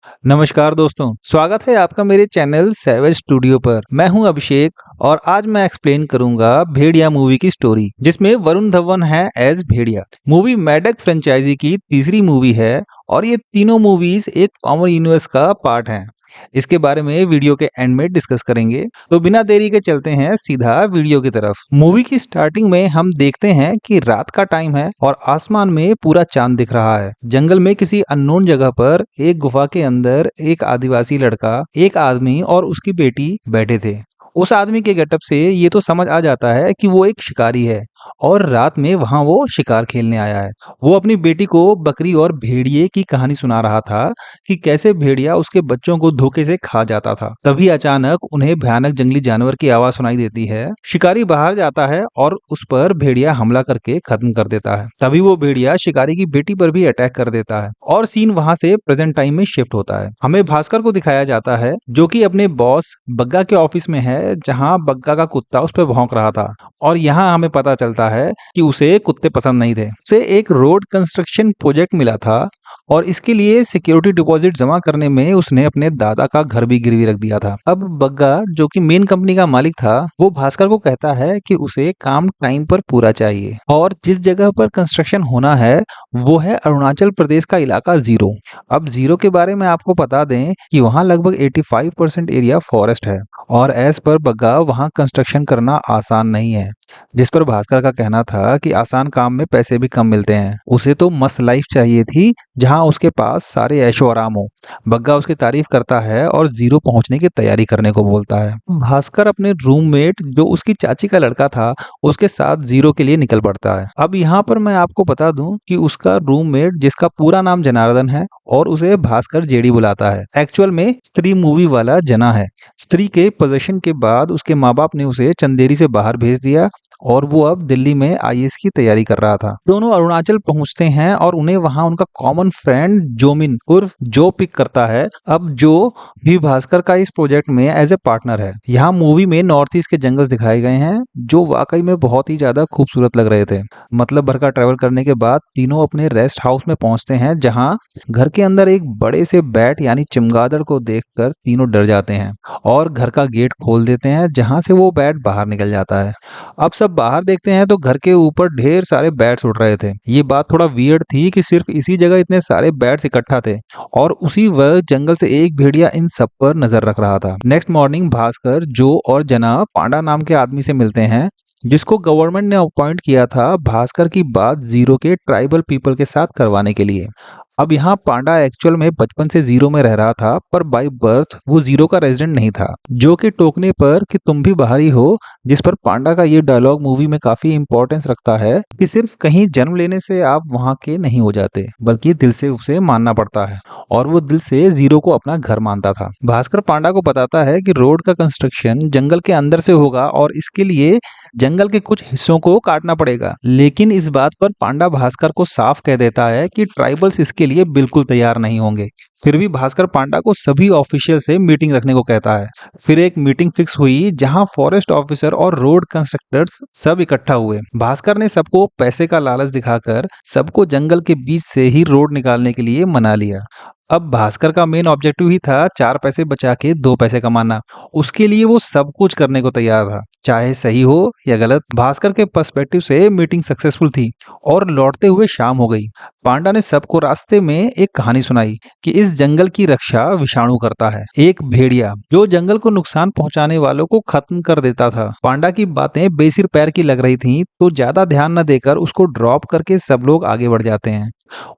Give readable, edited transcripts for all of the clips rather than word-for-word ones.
नमस्कार दोस्तों, स्वागत है आपका मेरे चैनल सैवेज स्टूडियो पर। मैं हूं अभिषेक और आज मैं एक्सप्लेन करूंगा भेड़िया मूवी की स्टोरी, जिसमें वरुण धवन है एज भेड़िया। मूवी मैडक फ्रेंचाइजी की तीसरी मूवी है और ये तीनों मूवीज एक कॉमन यूनिवर्स का पार्ट हैं। इसके बारे में वीडियो के एंड में डिस्कस करेंगे, तो बिना देरी के चलते हैं सीधा वीडियो की तरफ। मूवी की स्टार्टिंग में हम देखते हैं कि रात का टाइम है और आसमान में पूरा चांद दिख रहा है। जंगल में किसी अननोन जगह पर एक गुफा के अंदर एक आदिवासी लड़का, एक आदमी और उसकी बेटी बैठे थे। उस आदमी के गेटअप से ये तो समझ आ जाता है कि वो एक शिकारी है और रात में वहां वो शिकार खेलने आया है। वो अपनी बेटी को बकरी और भेड़िए की कहानी सुना रहा था कि कैसे भेड़िया उसके बच्चों को धोखे से खा जाता था। तभी अचानक उन्हें भयानक जंगली जानवर की आवाज सुनाई देती है। शिकारी बाहर जाता है और उस पर भेड़िया हमला करके खत्म कर देता है। तभी वो भेड़िया शिकारी की बेटी पर भी अटैक कर देता है और सीन वहां से प्रेजेंट टाइम में शिफ्ट होता है। हमें भास्कर को दिखाया जाता है जो कि अपने बॉस बग्गा के ऑफिस में है, जहां बग्गा का कुत्ता उस पर भौंक रहा था। और यहाँ हमें पता चलता है कि उसे कुत्ते पसंद नहीं थे। उसे एक रोड कंस्ट्रक्शन प्रोजेक्ट मिला था और इसके लिए सिक्योरिटी डिपॉजिट जमा करने में उसने अपने दादा का घर भी गिरवी रख दिया था। अब बग्गा, जो कि मेन कंपनी का मालिक था, वो भास्कर को कहता है कि उसे काम टाइम पर पूरा चाहिए और जिस जगह पर कंस्ट्रक्शन होना है वो है अरुणाचल प्रदेश का इलाका जीरो। अब जीरो के बारे में आपको बता दें कि वहाँ लगभग 85% एरिया फॉरेस्ट है और एज पर बग्गा वहाँ कंस्ट्रक्शन करना आसान नहीं है। जिस पर भास्कर का कहना था कि आसान काम में पैसे भी कम मिलते हैं। उसे तो मस्त लाइफ चाहिए थी जहां उसके पास सारे ऐशो आराम हो। बग्गा उसकी तारीफ करता है और जीरो पहुंचने की तैयारी करने को बोलता है। भास्कर अपने रूममेट, जो उसकी चाची का लड़का था, उसके साथ जीरो के लिए निकल पड़ता है। अब यहाँ पर मैं आपको बता दूं कि उसका रूममेट, जिसका पूरा नाम जनार्दन है और उसे भास्कर जेडी बुलाता है, एक्चुअल में स्त्री मूवी वाला जना है। स्त्री के पोजीशन के बाद उसके माँ बाप ने उसे चंदेरी से बाहर भेज दिया और वो अब दिल्ली में आईएएस की तैयारी कर रहा था। दोनों अरुणाचल पहुंचते हैं और उन्हें वहां उनका कॉमन फ्रेंड जोमिन उर्फ जो पिक करता है। अब जो भी भास्कर का इस प्रोजेक्ट में एज ए पार्टनर है। यहाँ मूवी में नॉर्थ ईस्ट के जंगल दिखाए गए हैं जो वाकई में बहुत ही ज्यादा खूबसूरत लग रहे थे। मतलब भर का ट्रेवल करने के बाद तीनों अपने रेस्ट हाउस में पहुंचते हैं, जहाँ घर के अंदर एक बड़े से बैट यानी चमगादड़ को देखकर तीनों डर जाते हैं और घर का गेट खोल देते हैं, जहां से वो बैट बाहर निकल जाता है। अब सब बाहर देखते हैं तो घर के ऊपर ढेर सारे बैट्स उड़ रहे थे। ये बात थोड़ा वियर्ड थी कि सिर्फ इसी जगह इतने सारे बैट्स इकट्ठा थे और उसी वक्त जंगल से एक भेड़िया इन सब पर नजर रख रहा था। नेक्स्ट मॉर्निंग भास्कर, जो और जना पांडा नाम के आदमी से मिलते हैं, जिसको गवर्नमेंट ने अपॉइंट किया था भास्कर की बात जीरो के ट्राइबल पीपल के साथ करवाने के लिए। अब यहाँ पांडा एक्चुअल में बचपन से जीरो में रह रहा था, पर बाय बर्थ वो जीरो का रेजिडेंट नहीं था। जो कि टोकने पर कि तुम भी बाहरी हो, जिस पर पांडा का ये डायलॉग मूवी में काफी इंपॉर्टेंस रखता है कि सिर्फ कहीं जन्म लेने से आप वहाँ के नहीं हो जाते, बल्कि दिल से उसे मानना पड़ता है। और वो दिल से जीरो को अपना घर मानता था। भास्कर पांडा को बताता है कि रोड का कंस्ट्रक्शन जंगल के अंदर से होगा और इसके लिए जंगल के कुछ हिस्सों को काटना पड़ेगा। लेकिन इस बात पर पांडा भास्कर को साफ कह देता है कि ट्राइबल्स इसके लिए बिल्कुल तैयार नहीं होंगे। फिर भी भास्कर पांडा को सभी ऑफिशियल से मीटिंग रखने को कहता है। फिर एक मीटिंग फिक्स हुई जहां फॉरेस्ट ऑफिसर और रोड कंस्ट्रक्टर्स सब इकट्ठा हुए। भास्कर ने सबको पैसे का लालच दिखाकर सबको जंगल के बीच से ही रोड निकालने के लिए मना लिया। अब भास्कर का मेन ऑब्जेक्टिव ही था 4 पैसे बचा के 2 पैसे कमाना। उसके लिए वो सब कुछ करने को तैयार था, चाहे सही हो या गलत। भास्कर के पर्सपेक्टिव से मीटिंग सक्सेसफुल थी और लौटते हुए शाम हो गई। पांडा ने सबको रास्ते में एक कहानी सुनाई कि इस जंगल की रक्षा विषाणु करता है, एक भेड़िया जो जंगल को नुकसान पहुंचाने वालों को खत्म कर देता था। पांडा की बातें बेसिर पैर की लग रही थीं, तो ज्यादा ध्यान न देकर उसको ड्रॉप करके सब लोग आगे बढ़ जाते हैं।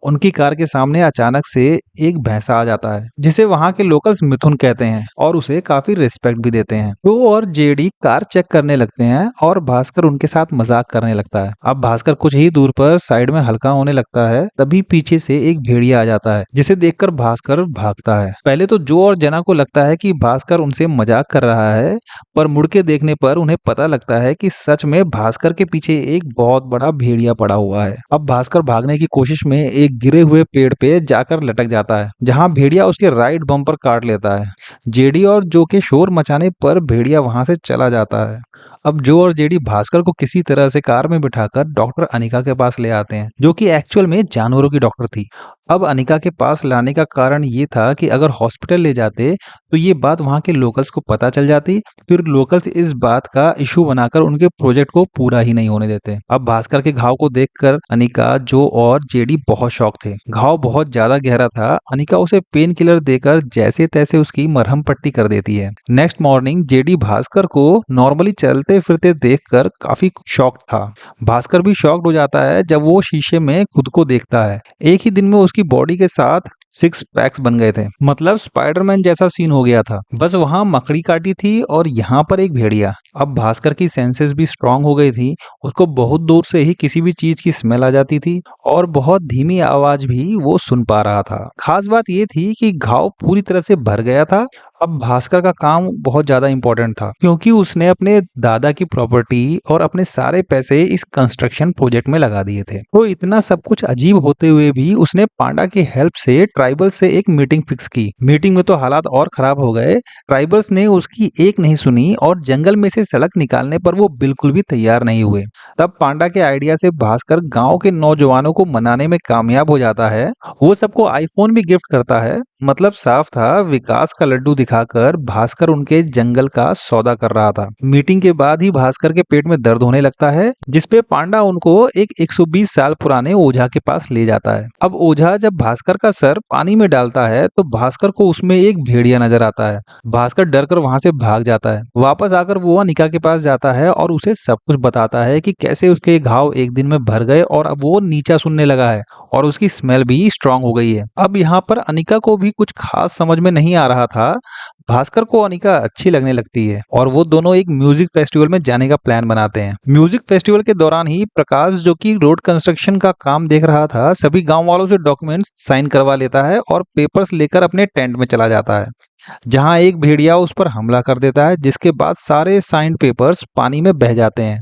उनकी कार के सामने अचानक से एक भैंसा आ जाता है, जिसे वहां के लोकल्स मिथुन कहते हैं और उसे काफी रिस्पेक्ट भी देते हैं। तो और जेडी कार चेक करने लगते हैं और भास्कर उनके साथ मजाक करने लगता है। अब भास्कर कुछ ही दूर पर साइड में हल्का होने लगता है, तभी पीछे से एक भेड़िया आ जाता है, जिसे देखकर भास्कर भागता है। पहले तो जो और जना को लगता है कि भास्कर उनसे मजाक कर रहा है, पर मुड़ के देखने पर उन्हें पता लगता है कि सच में भास्कर के पीछे एक बहुत बड़ा भेड़िया पड़ा हुआ है। अब भास्कर भागने की कोशिश में एक गिरे हुए पेड़ पे जाकर लटक जाता है, जहां भेड़िया उसके राइट बम्पर काट लेता है। जेडी और जो के शोर मचाने पर भेड़िया वहां से चला जाता है। अब जो और जेडी भास्कर को किसी तरह से कार में बिठाकर डॉक्टर अनिका के पास ले आते हैं, जो कि एक्चुअल में जानवरों की डॉक्टर थी। अब अनिका के पास लाने का कारण ये था कि अगर हॉस्पिटल ले जाते तो ये बात वहाँ के लोकल्स को पता चल जाती, फिर लोकल्स इस बात का इशू बनाकर उनके प्रोजेक्ट को पूरा ही नहीं होने देते। अब भास्कर के घाव को देखकर अनिका, जो और जेडी बहुत शॉक थे। घाव बहुत ज्यादा गहरा था। अनिका उसे पेन किलर देकर जैसे तैसे उसकी मरहम पट्टी कर देती है। नेक्स्ट मॉर्निंग जेडी भास्कर को नॉर्मली चलते फिरते देखकर काफी शॉक्ड था। भास्कर भी शॉक्ड हो जाता है जब वो शीशे में खुद को देखता है। एक ही दिन में उसकी बॉडी के साथ 6 पैक्स बन गए थे। मतलब स्पाइडरमैन जैसा सीन हो गया था। बस वहां मकड़ी काटी थी और यहाँ पर एक भेड़िया। अब भास्कर की सेंसेस भी स्ट्रांग हो गई थी। उसको बहुत दूर से ही किसी भी चीज की स्मेल आ जाती थी और बहुत धीमी आवाज भी वो सुन पा रहा था। खास बात ये थी कि घाव पूरी तरह से भर गया था। अब भास्कर का काम बहुत ज्यादा इंपॉर्टेंट था क्योंकि उसने अपने दादा की प्रॉपर्टी और अपने सारे पैसे इस कंस्ट्रक्शन प्रोजेक्ट में लगा दिए थे। तो इतना सब कुछ अजीब होते हुए भी उसने पांडा की हेल्प से ट्राइबल से एक मीटिंग फिक्स की। मीटिंग में तो हालात और खराब हो गए। ट्राइबल्स ने उसकी एक नहीं सुनी और जंगल में से सड़क निकालने पर वो बिल्कुल भी तैयार नहीं हुए। तब पांडा के आइडिया से भास्कर गांव के नौजवानों को मनाने में कामयाब हो जाता है। वो सबको आईफोन भी गिफ्ट करता है। मतलब साफ था, विकास का लड्डू दिखाकर भास्कर उनके जंगल का सौदा कर रहा था। मीटिंग के बाद ही भास्कर के पेट में दर्द होने लगता है, जिसपे पांडा उनको एक 120 साल पुराने ओझा के पास ले जाता है। अब ओझा जब भास्कर का सर पानी में डालता है तो भास्कर को उसमें एक भेड़िया नजर आता है। भास्कर डर कर वहां से भाग जाता है। वापस आकर वो अनिका के पास जाता है और उसे सब कुछ बताता है कि कैसे उसके घाव एक दिन में भर गए और अब वो नीचा सुनने लगा है और उसकी स्मेल भी स्ट्रांग हो गई है। अब यहाँ पर अनिका को भी कुछ खास समझ में नहीं आ रहा था। भास्कर को अनिका अच्छी लगने लगती है और वो दोनों एक म्यूजिक फेस्टिवल में जाने का प्लान बनाते हैं। म्यूजिक फेस्टिवल के दौरान ही प्रकाश, जो कि रोड कंस्ट्रक्शन का काम देख रहा था, सभी गांव वालों से डॉक्यूमेंट्स साइन करवा लेता है और पेपर्स लेकर अपने टेंट में चला जाता है, जहां एक भेड़िया उस पर हमला कर देता है, जिसके बाद सारे साइंड पेपर्स पानी में बह जाते हैं।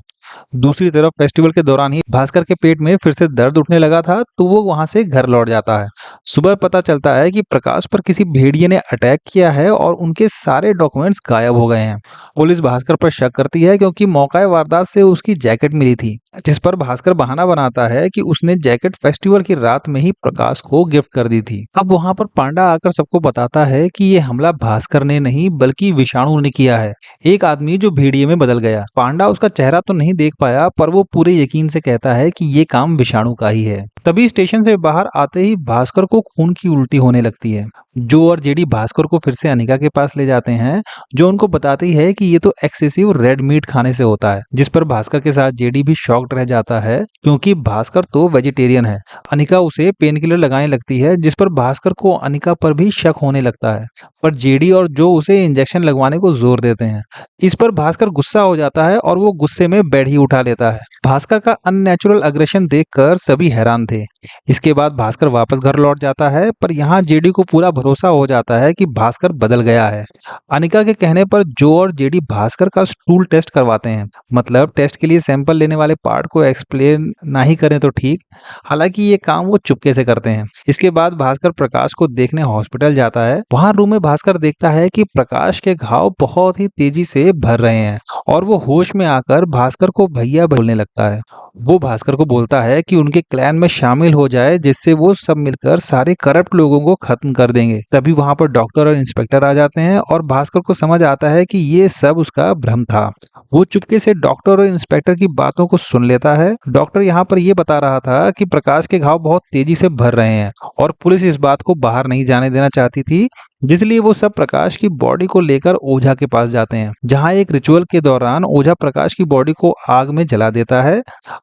दूसरी तरफ फेस्टिवल के दौरान ही भास्कर के पेट में फिर से दर्द उठने लगा था, तो वो वहां से घर लौट जाता है। सुबह पता चलता है कि प्रकाश पर किसी भेड़िए ने अटैक किया है और उनके सारे डॉक्यूमेंट्स गायब हो गए हैं। पुलिस भास्कर पर शक करती है क्योंकि मौका वारदात से उसकी जैकेट मिली थी, जिस पर भास्कर बहाना बनाता है कि उसने जैकेट फेस्टिवल की रात में ही प्रकाश को गिफ्ट कर दी थी। अब वहां पर पांडा आकर सबको बताता है कि ये हमला भास्कर ने नहीं बल्कि विषाणु ने किया है, एक आदमी जो भेड़िए में बदल गया। पांडा उसका चेहरा तो नहीं देख पाया, पर वो पूरे यकीन से कहता है कि ये काम विषाणु का ही है। तभी स्टेशन से बाहर आते ही भास्कर को खून की उल्टी होने लगती है। जो और जेडी भास्कर को फिर से अनिका के पास ले जाते हैं, जो उनको बताती है कि ये तो एक्सेसिव रेड मीट खाने से होता है, जिस पर भास्कर के साथ जेडी भी शॉक्ड रह जाता है क्योंकि भास्कर तो वेजिटेरियन है। अनिका उसे पेन किलर लगाने लगती है, जिस पर भास्कर को अनिका पर भी शक होने लगता है, पर जेडी और जो उसे इंजेक्शन लगवाने को जोर देते हैं। इस पर भास्कर गुस्सा हो जाता है और वो गुस्से में बेड ही उठा लेता है। भास्कर का अननेचुरल अग्रेशन देखकर सभी हैरान थे। इसके बाद भास्कर वापस घर लौट जाता है, पर यहाँ जेडी को पूरा भरोसा हो जाता है कि भास्कर बदल गया है। अनिका के कहने पर जो और जेडी भास्कर का स्टूल टेस्ट करवाते हैं। मतलब टेस्ट के लिए सैंपल लेने वाले पार्ट को एक्सप्लेन ना ही करें तो ठीक, हालांकि ये काम वो चुपके से करते हैं। इसके बाद भास्कर प्रकाश को देखने हॉस्पिटल जाता है। वहां रूम में भास्कर देखता है कि प्रकाश के घाव बहुत ही तेजी से भर रहे हैं और वो होश में आकर भास्कर को भैया बोलने लगता है। वो भास्कर को बोलता है कि उनके क्लैन में शामिल हो जाए, जिससे वो सब मिलकर सारे करप्ट लोगों को खत्म कर देंगे। तभी वहां पर डॉक्टर और इंस्पेक्टर आ जाते हैं और भास्कर को समझ आता है कि ये सब उसका भ्रम था। वो चुपके से डॉक्टर और इंस्पेक्टर की बातों को सुन लेता है। डॉक्टर यहाँ पर ये बता रहा था कि प्रकाश के घाव बहुत तेजी से भर रहे हैं और पुलिस इस बात को बाहर नहीं जाने देना चाहती थी, जिसलिए वो सब प्रकाश की बॉडी को लेकर ओझा के पास जाते हैं, जहां एक रिचुअल के दौरान ओझा प्रकाश की बॉडी को आग में जला देता है।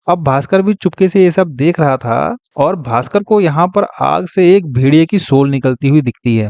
अब भास्कर भी चुपके से ये सब देख रहा था और भास्कर को यहाँ पर आग से एक भेड़िए की सोल निकलती हुई दिखती है,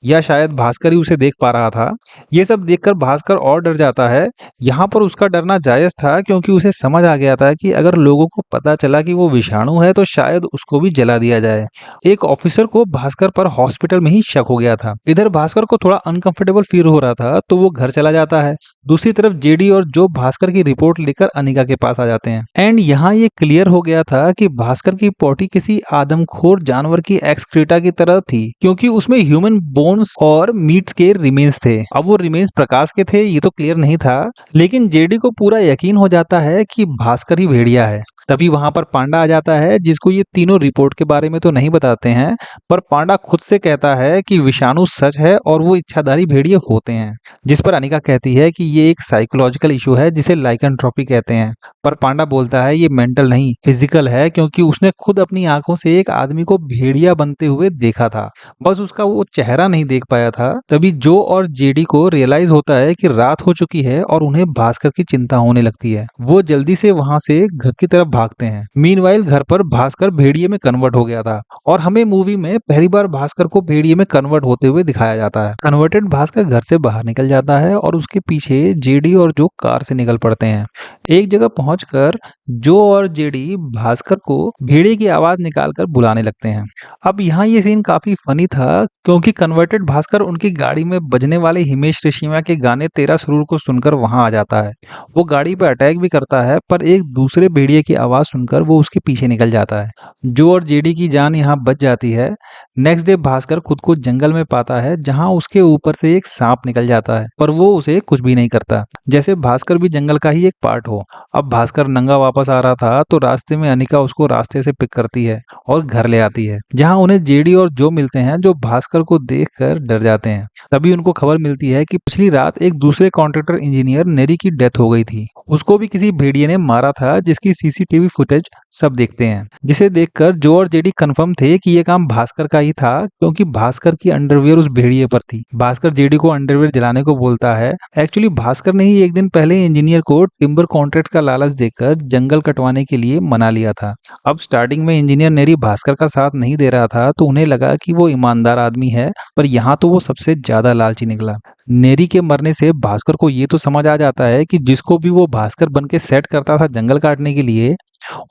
या शायद भास्कर ही उसे देख पा रहा था। ये सब देखकर भास्कर और डर जाता है। यहाँ पर उसका डरना जायज था क्योंकि उसे समझ आ गया था कि अगर लोगों को पता चला कि वो विषाणु है तो शायद उसको भी जला दिया जाए। एक ऑफिसर को भास्कर पर हॉस्पिटल में ही शक हो गया था। इधर भास्कर को थोड़ा अनकंफर्टेबल फील हो रहा था, तो वो घर चला जाता है। दूसरी तरफ जेडी और जो भास्कर की रिपोर्ट लेकर अनिका के पास आ जाते हैं। एंड यहाँ ये क्लियर हो गया था कि भास्कर की पॉटी किसी आदमखोर जानवर की एक्सक्रीटा की तरह थी, क्योंकि उसमें ह्यूमन बोन्स और मीट्स के रिमेन्स थे। अब वो रिमेन्स प्रकाश के थे ये तो क्लियर नहीं था, लेकिन जेडी को पूरा यकीन हो जाता है कि भास्कर ही भेड़िया है। तभी वहां पर पांडा आ जाता है, जिसको ये तीनों रिपोर्ट के बारे में तो नहीं बताते हैं, पर पांडा खुद से कहता है कि विषाणु सच है और वो इच्छाधारी भेड़िए होते हैं। जिस पर अनिका कहती है कि ये एक साइकोलॉजिकल इशू है जिसे लाइकेंट्रोपी कहते हैं। पर पांडा बोलता है ये मेंटल नहीं फिजिकल है, क्योंकि उसने खुद अपनी आंखों से एक आदमी को भेड़िया बनते हुए देखा था, बस उसका वो चेहरा नहीं देख पाया था। तभी जो और जेडी को रियलाइज होता है कि रात हो चुकी है और उन्हें भास्कर की चिंता होने लगती है। वो जल्दी से वहां से घर की तरफ भागते हैं। मीनवाइल घर पर भास्कर भेड़िए में कन्वर्ट हो गया था और हमें मूवी में पहली बार भास्कर को भेड़िए में कन्वर्ट होते हुए दिखाया जाता है। कन्वर्टेड भास्कर घर से बाहर निकल जाता है और उसके पीछे जेडी और जो कार से निकल पड़ते हैं। एक जगह पहुंचकर जो और जेडी भास्कर को भेड़िए की आवाज निकालकर बुलाने लगते हैं। अब यहाँ ये सीन काफी फनी था, क्योंकि कन्वर्टेड भास्कर उनकी गाड़ी में बजने वाले हिमेश रेशमिया के गाने तेरा सुरूर को सुनकर वहां आ जाता है। वो गाड़ी पर अटैक भी करता है, पर एक दूसरे भेड़िए की आवाज सुनकर वो उसके पीछे निकल जाता है। जो और जेडी की जान यहाँ बच जाती है। नेक्स्ट डे भास्कर खुद को जंगल में पाता है, जहाँ उसके ऊपर से एक सांप निकल जाता है, पर वो उसे कुछ भी नहीं करता, जैसे भास्कर भी जंगल का ही एक पार्ट हो। अब भास्कर नंगा वापस आ रहा था तो रास्ते में अनिका उसको रास्ते से पिक करती है और घर ले आती है, जहां उन्हें जेडी और जो मिलते हैं, जो भास्कर को देखकर डर जाते हैं। तभी उनको खबर मिलती है कि पिछली रात एक दूसरे कॉन्ट्रैक्टर इंजीनियर नेरी की डेथ हो गई थी। उसको भी किसी भेड़िए ने मारा था, जिसकी सीसीटीवी फुटेज सब देखते हैं, जिसे देखकर जो और जेडी कंफर्म थे कि ये काम भास्कर का ही था, क्योंकि भास्कर की अंडरवियर उस भेड़िए पर थी। भास्कर जेडी को अंडरवियर जलाने को बोलता है। एक्चुअली भास्कर ने ही एक दिन पहले इंजीनियर को टिम्बर कॉन्ट्रैक्ट का लालच देकर जंगल कटवाने के लिए मना लिया था। अब स्टार्टिंग में इंजीनियर नेरी भास्कर का साथ नहीं दे रहा था, तो उन्हें लगा कि वो ईमानदार आदमी है, पर यहाँ तो वो सबसे ज्यादा लालची निकला। नेरी के मरने से भास्कर को ये तो समझ आ जाता है कि जिसको भी वो भास्कर बन के सेट करता था जंगल काटने के लिए,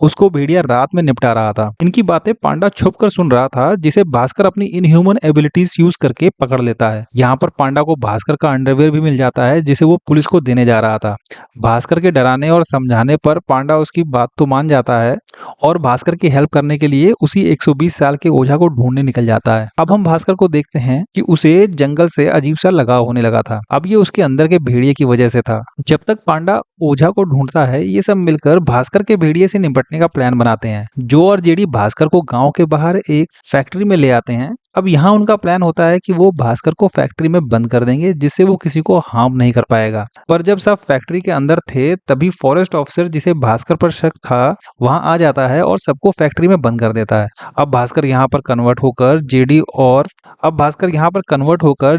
उसको भेड़िया रात में निपटा रहा था। इनकी बातें पांडा छुप कर सुन रहा था, जिसे भास्कर अपनी इनह्यूमन एबिलिटीज यूज करके पकड़ लेता है। यहाँ पर पांडा को भास्कर का अंडरवियर भी मिल जाता है, जिसे वो पुलिस को देने जा रहा था। भास्कर के डराने और समझाने पर पांडा उसकी बात तो मान जाता है और भास्कर की हेल्प करने के लिए उसी 120 साल के ओझा को ढूंढने निकल जाता है। अब हम भास्कर को देखते हैं कि उसे जंगल से अजीब सा लगाव होने लगा था। अब ये उसके अंदर के भेड़िए की वजह से था। जब तक पांडा ओझा को ढूंढता है, ये सब मिलकर भास्कर के भेड़िए से निपटने का प्लान बनाते हैं। जो और जेडी भास्कर को गांव के बाहर एक फैक्ट्री में ले आते हैं। अब यहाँ उनका प्लान होता है कि वो भास्कर को फैक्ट्री में बंद कर देंगे, जिससे वो किसी को हार्म नहीं कर पाएगा। पर जब सब फैक्ट्री के अंदर थे, तभी फॉरेस्ट ऑफिसर, जिसे भास्कर पर शक था, वहां आ जाता है और सबको फैक्ट्री में बंद कर देता है। अब भास्कर यहाँ पर कन्वर्ट होकर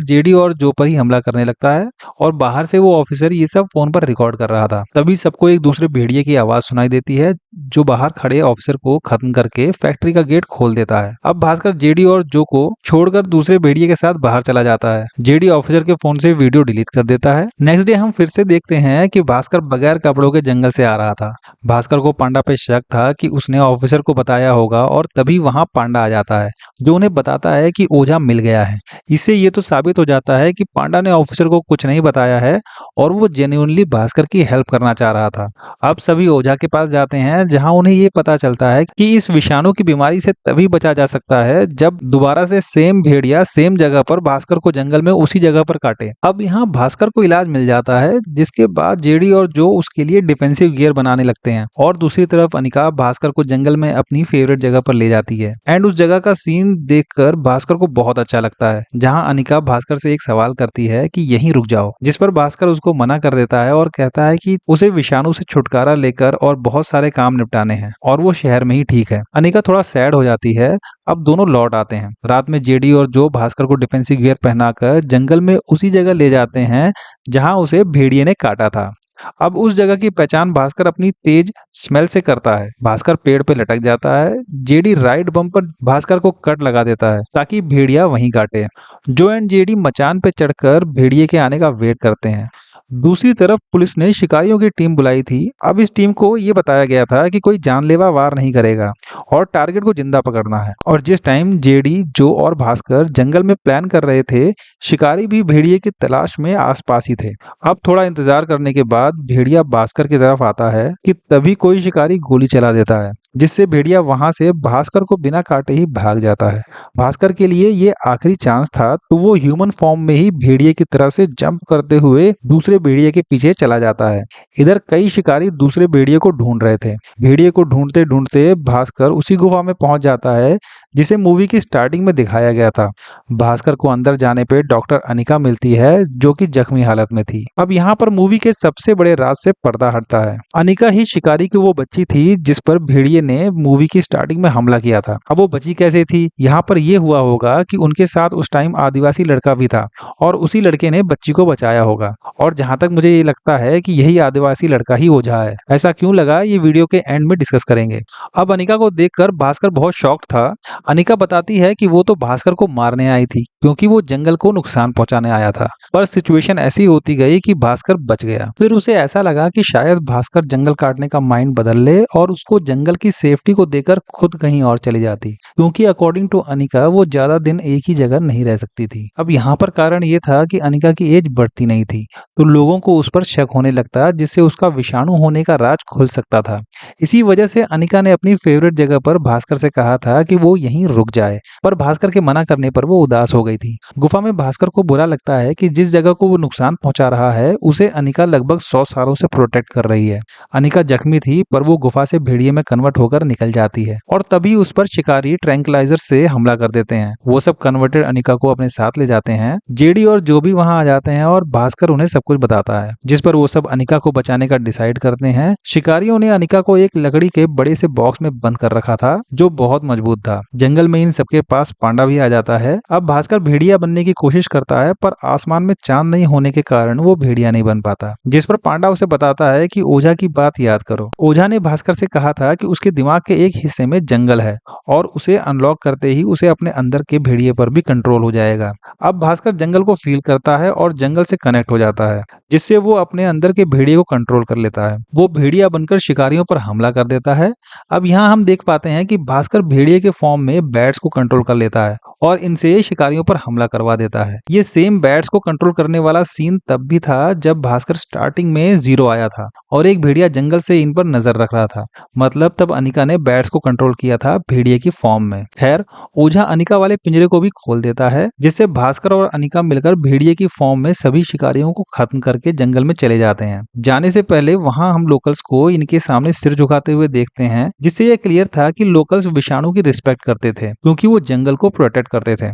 जेडी और जो पर ही हमला करने लगता है और बाहर से वो ऑफिसर ये सब फोन पर रिकॉर्ड कर रहा था। तभी सबको एक दूसरे भेड़िए की आवाज सुनाई देती है, जो बाहर खड़े ऑफिसर को खत्म करके फैक्ट्री का गेट खोल देता है। अब भास्कर जेडी और जो को छोड़कर दूसरे भेड़िए के साथ बाहर चला जाता है। जेडी ऑफिसर के फोन से वीडियो डिलीट कर देता है। नेक्स्ट डे हम फिर से देखते हैं कि भास्कर बगैर कपड़ों के जंगल से आ रहा था। भास्कर को पांडा पे शक था कि उसने ऑफिसर को बताया होगा, और तभी वहां पांडा आ जाता है, जो उन्हें बताता है कि ओझा मिल गया है। इससे ये तो साबित हो जाता है कि पांडा ने ऑफिसर को कुछ नहीं बताया है और वो जेन्युइनली भास्कर की हेल्प करना चाह रहा था। अब सभी ओझा के पास जाते हैं, जहां उन्हें ये पता चलता है कि इस विषाणु की बीमारी से तभी बचा जा सकता है जब दोबारा से सेम भेड़िया सेम जगह पर भास्कर को जंगल में उसी जगह पर काटे। अब यहाँ भास्कर को इलाज मिल जाता है, जिसके बाद जेडी और जो उसके लिए डिफेंसिव गियर बनाने लगते हैं, और दूसरी तरफ अनिका भास्कर को जंगल में अपनी फेवरेट जगह पर ले जाती है। एंड उस जगह का सीन देखकर भास्कर को बहुत अच्छा लगता है, जहाँ अनिका भास्कर से एक सवाल करती है कि यहीं रुक जाओ, जिस पर भास्कर उसको मना कर देता है और कहता है कि उसे विषाणु से छुटकारा लेकर और बहुत सारे काम निपटाने हैं और वो शहर में ही ठीक है। अनिका थोड़ा सैड हो जाती है। अब दोनों लौट आते हैं। रात में जेडी और जो भास्कर को डिफेंसिव गियर पहनाकर जंगल में उसी जगह ले जाते हैं जहां उसे भेड़िए ने काटा था। अब उस जगह की पहचान भास्कर अपनी तेज स्मेल से करता है। भास्कर पेड़ पे लटक जाता है। जेडी राइट बम पर भास्कर को कट लगा देता है ताकि भेड़िया वहीं काटे। जो एंड जेडी मचान पे चढ़कर भेड़िए के आने का वेट करते हैं। दूसरी तरफ पुलिस ने शिकारियों की टीम बुलाई थी। अब इस टीम को ये बताया गया था कि कोई जानलेवा वार नहीं करेगा और टारगेट को जिंदा पकड़ना है। और जिस टाइम जेडी, जो और भास्कर जंगल में प्लान कर रहे थे, शिकारी भी भेड़िए की तलाश में आसपास ही थे। अब थोड़ा इंतजार करने के बाद भेड़िया भास्कर की तरफ आता है कि तभी कोई शिकारी गोली चला देता है, जिससे भेड़िया वहां से भास्कर को बिना काटे ही भाग जाता है। भास्कर के लिए ये आखिरी चांस था, तो वो ह्यूमन फॉर्म में ही भेड़िए की तरह से जंप करते हुए दूसरे दूसरे भेड़िए के पीछे चला जाता है। इधर कई शिकारी दूसरे भेड़िए को ढूंढ रहे थे। भेड़िए को ढूंढते ढूंढते भास्कर उसी गुफा में पहुंच जाता है जिसे मूवी की स्टार्टिंग में दिखाया गया था। भास्कर को अंदर जाने पे डॉक्टर अनिका मिलती है जो कि जख्मी हालत में थी। अब यहाँ पर मूवी के सबसे बड़े राज से पर्दा हटता है। अनिका ही शिकारी की वो बच्ची थी जिस पर भेड़िए ने मूवी की स्टार्टिंग में हमला किया था। अब वो बची कैसे थी? यहाँ पर ये हुआ होगा कि उनके साथ उस टाइम आदिवासी लड़का भी था और उसी लड़के ने बच्ची को बचाया होगा। और जहां तक मुझे ये लगता है कि यही आदिवासी लड़का ही ओझा है। ऐसा क्यों लगा, ये वीडियो के एंड में डिस्कस करेंगे। अब अनिका को देखकर भास्कर बहुत शॉक्ड था। अनिका बताती है कि वो तो भास्कर को मारने आई थी क्योंकि वो जंगल को नुकसान पहुंचाने आया था, पर सिचुएशन ऐसी होती गई कि भास्कर बच गया। फिर उसे ऐसा लगा कि शायद भास्कर जंगल काटने का माइंड बदल ले और उसको जंगल की सेफ्टी को देकर खुद कहीं और चली जाती, क्योंकि अकॉर्डिंग टू अनिका वो ज्यादा दिन एक ही जगह नहीं रह सकती थी। अब यहाँ पर कारण ये था कि अनिका की एज बढ़ती नहीं थी, तो लोगों को उस पर शक होने लगता, जिससे उसका विषाणु होने का राज खुल सकता था। इसी वजह से अनिका ने अपनी फेवरेट जगह पर भास्कर से कहा था कि वो यहीं रुक जाए, पर भास्कर के मना करने पर वो उदास हो गई थी। गुफा में भास्कर को बुरा लगता है कि जिस जगह को वो नुकसान पहुंचा रहा है उसे अनिका लगभग 100 सालों से प्रोटेक्ट कर रही है। अनिका जख्मी थी पर वो गुफा से भेड़िए में कन्वर्ट होकर निकल जाती है और तभी उस पर शिकारी ट्रैंक्विलाइजर से हमला कर देते हैं। वो सब कन्वर्टेड अनिका को अपने साथ ले जाते हैं। जेडी और जो भी वहां आ जाते हैं और भास्कर उन्हें सब कुछ बताता है, जिस पर वो सब अनिका को बचाने का डिसाइड करते हैं। शिकारियों ने अनिका को एक लकड़ी के बड़े से बॉक्स में बंद कर रखा था जो बहुत मजबूत था। जंगल में इन सबके पास पांडा भी आ जाता है। अब भास्कर भेड़िया बनने की कोशिश करता है पर आसमान में चांद नहीं होने के कारण वो भेड़िया नहीं बन पाता, जिस पर पांडा उसे बताता है कि ओझा की बात याद करो। ओझा ने भास्कर से कहा था कि उसके दिमाग के एक हिस्से में जंगल है और उसे अनलॉक करते ही उसे अपने अंदर के भेड़िए पर भी कंट्रोल हो जाएगा। अब भास्कर जंगल को फील करता है और जंगल से कनेक्ट हो जाता है, जिससे वो अपने अंदर के भेड़िए को कंट्रोल कर लेता है। वो भेड़िया बनकर शिकारियों पर हमला कर देता है। अब यहाँ हम देख पाते हैं कि भास्कर भेड़िए के फॉर्म में बैट्स को कंट्रोल कर लेता है और इनसे शिकारियों पर हमला करवा देता है। ये सेम बैट्स को कंट्रोल करने वाला सीन तब भी था जब भास्कर स्टार्टिंग में जीरो आया था और एक भेड़िया जंगल से इन पर नजर रख रहा था। मतलब तब अनिका ने बैट्स को कंट्रोल किया था भेड़िए की फॉर्म में। खैर, ओझा अनिका वाले पिंजरे को भी खोल देता है, जिससे भास्कर और अनिका मिलकर भेड़िए की फॉर्म में सभी शिकारियों को खत्म करके जंगल में चले जाते हैं। जाने से पहले वहां हम लोकल्स को इनके सामने सिर झुकाते हुए देखते हैं, जिससे यह क्लियर था कि लोकल्स विषाणु की रिस्पेक्ट करते थे क्योंकि वो जंगल को प्रोटेक्ट करते थे।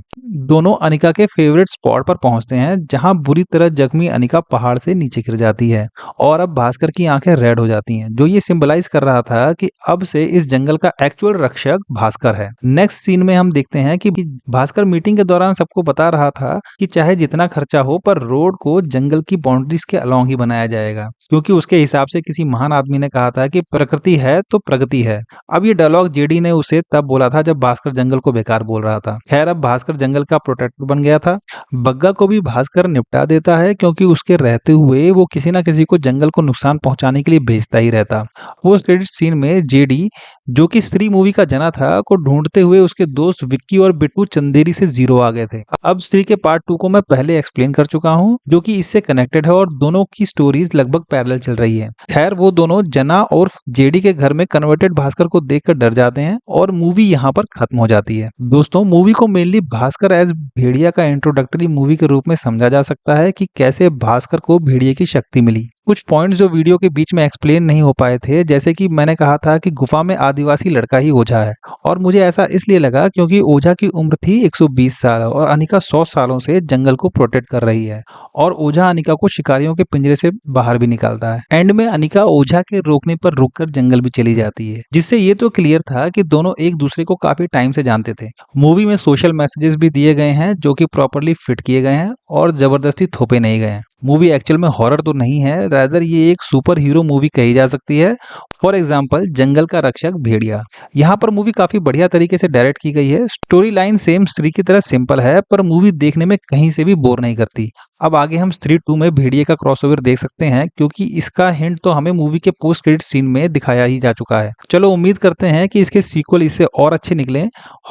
दोनों अनिका के फेवरेट स्पॉट पर पहुंचते हैं जहां बुरी तरह जख्मी अनिका पहाड़ से नीचे गिर जाती है और अब भास्कर की आंखें रेड हो जाती हैं, जो ये सिंबलाइज कर रहा था कि अब से इस जंगल का एक्चुअल रक्षक भास्कर है। नेक्स्ट सीन में हम देखते हैं कि भास्कर मीटिंग के दौरान सबको बता रहा था कि चाहे जितना खर्चा हो पर रोड को जंगल की बाउंड्रीज के अलोंग ही बनाया जाएगा, क्योंकि उसके हिसाब से किसी महान आदमी ने कहा था कि प्रकृति है तो प्रगति है। अब ये डायलॉग जेडी ने उसे तब बोला था जब भास्कर जंगल को बेकार बोल रहा था। खैर, अब भास्कर जंगल का प्रोटेक्टर बन गया था। बग्गा को भी भास्कर निपटा देता है क्योंकि उसके रहते हुए वो किसी ना किसी को जंगल को नुकसान पहुंचाने के लिए भेजता ही रहता। वो क्रेडिट सीन में जेडी, जो कि स्त्री मूवी का जना था, को ढूंढते हुए उसके दोस्त विक्की और बिट्टू चंदेरी से जीरो आ गए थे। अब स्त्री के पार्ट 2 को मैं पहले एक्सप्लेन कर चुका हूँ, जो कि इससे कनेक्टेड है और दोनों की स्टोरीज लगभग पैरेलल चल रही है। खैर, वो दोनों जना और जेडी के घर में कन्वर्टेड भास्कर को देखकर डर जाते हैं और मूवी यहाँ पर खत्म हो जाती है। दोस्तों, मूवी को मेनली भास्कर एज भेड़िया का इंट्रोडक्टरी मूवी के रूप में समझा जा सकता है कि कैसे भास्कर को भेड़िए की शक्ति मिली। कुछ पॉइंट्स जो वीडियो के बीच में एक्सप्लेन नहीं हो पाए थे, जैसे कि मैंने कहा था कि गुफा में आदिवासी लड़का ही ओझा है, और मुझे ऐसा इसलिए लगा क्योंकि ओझा की उम्र थी 120 साल और अनिका 100 सालों से जंगल को प्रोटेक्ट कर रही है और ओझा अनिका को शिकारियों के पिंजरे से बाहर भी निकालता है। एंड में अनिका ओझा के रोकने पर रुककर जंगल भी चली जाती है, जिससे ये तो क्लियर था कि दोनों एक दूसरे को काफी टाइम से जानते थे। मूवी में सोशल मैसेजेस भी दिए गए हैं जो कि प्रॉपरली फिट किए गए हैं और जबरदस्ती थोपे नहीं गए हैं। मूवी एक्चुअल में हॉरर तो नहीं है, रादर ये एक सुपर हीरो मूवी कही जा सकती है। फॉर एग्जाम्पल, जंगल का रक्षक भेड़िया। यहाँ पर मूवी काफी बढ़िया तरीके से डायरेक्ट की गई है। स्टोरी लाइन सेम स्त्री की तरह सिंपल है, पर मूवी देखने में कहीं से भी बोर नहीं करती। अब आगे हम स्त्री 2 में भेड़िए का क्रॉसओवर देख सकते हैं, क्योंकि इसका हिंट तो हमें मूवी के पोस्ट क्रेडिट सीन में दिखाया ही जा चुका है। चलो, उम्मीद करते हैं कि इसके सीक्वल इससे और अच्छे निकले।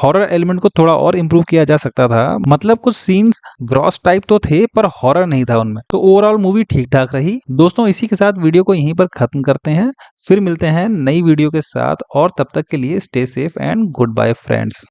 हॉरर एलिमेंट को थोड़ा और इम्प्रूव किया जा सकता था, मतलब कुछ सीन्स ग्रॉस टाइप तो थे पर हॉरर नहीं था उनमें। तो ओवरऑल मूवी ठीक ठाक रही। दोस्तों, इसी के साथ वीडियो को यहीं पर खत्म करते हैं, फिर मिलते हैं नई वीडियो के साथ, और तब तक के लिए stay safe and goodbye friends.